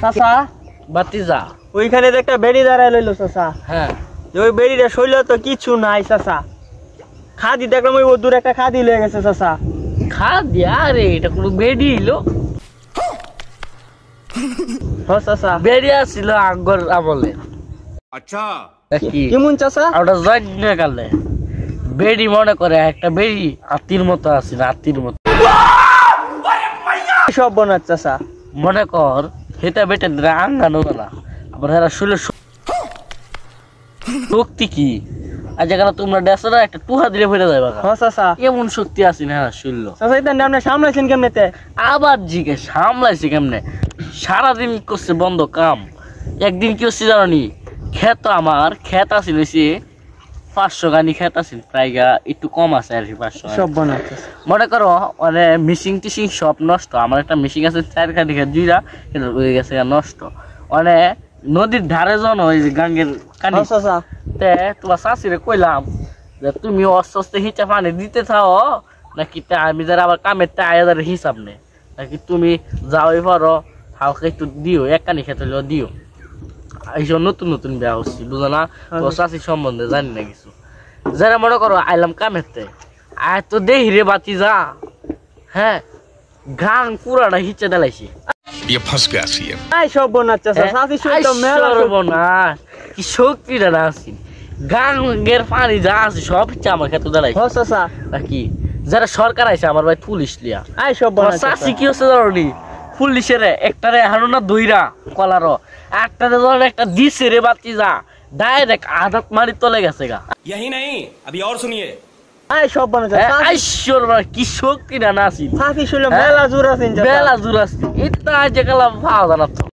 চাচা বাতিজা ওইখানে যে একটা বেড়ি দাঁড়ায় লইলো চাচা। হ্যাঁ ওই বেড়িটা শৈল তো কিছু নাই চাচা। খাদি দেখলাম ওই দূরে একটা খাদি লয়ে গেছে চাচা। খা দিয়া রে, এটা কোনো বেডি হইলো? চাচা বেডি আসছিল আগর আমলে। আচ্ছা কি কেমন চাচা? ওটা যজ্ঞ কালে বেডি মনে করে একটা বেডি হাতির মতো আছে, হাতির মতো সব বনার চাচা। মনে কর হেটা বেটে আঙ্গানো না, আবার হেরা শুলে শক্তি কি আর যেখানে তোমরা ডেসরা একটা টুহা দিলে ফেলে যাবে। চাচা এমন শক্তি আছে না হেরা শুনল। চাচা এটা আপনি সামলাইছেন কেমনেতে? আবার জিকে সামলাইছে কেমনে? সারাদিন করছে বন্ধ কাম। একদিন কি হচ্ছে জানি, ক্ষেত আমার ক্ষেত আছে বেশি 500 গানি ক্ষেত আছে, প্রায় একটু কম আছে আর কি 500। সব বনার মনে করো মানে মিশিং টিশিং সব নষ্ট। আমার একটা মিশিং আছে 4 খানি জুইরা হয়ে গেছে নষ্ট। মানে নদীর ধারে জন ওই যে গাঙ্গের কানি চাচা। তে তোমার শাশুড়ে কইলাম যে তুমি অস্তে আস্তে হিচা পানি দিতে থাও নাকি আমি যারা আবার কামের টায়ার হিসাব নেই, নাকি তুমি যাওয়াই পারো হালকা একটু দিও, এক কানি খেতে হলেও দিও। এইসব নতুন নতুন বিয়া হচ্ছি বুঝো না, তো চাষির সম্বন্ধে জানি না কিছু। যারা মনে করো আইলাম কামেরতে আয় তো দেহি রে বাতি যা, হ্যাঁ গাং পুরাটা হিচে দেলাইছি। সব বনার চাচা। চাচি শুনল মেলা সর্বনাশ, কি শক্তিটা না আছি। গাঙ্গের পানি যা আছে সব হিচে আমার খেতে দেলাইছি। চাচা নাকি যারা সরকার আইছে আমার ভাই পুলিশ লিয়া সব বনার চাষি কি হচ্ছে জানি, পুলিশের একটারে হারো না দইরা কলারো, একটারে ধরেন একটা দিছে রে বাতি যা ডাইরেক্ট আদাত মারি তলে গেছে গা। यही नहीं अभी और सुनिए। সব বনার চাচা। আইশ্বর কি শক্তি না আছি। চাচি শুনল মেলা জোর আছেন বেলা জোর আছে এটা যে কালাম পাওয়া জানা তো।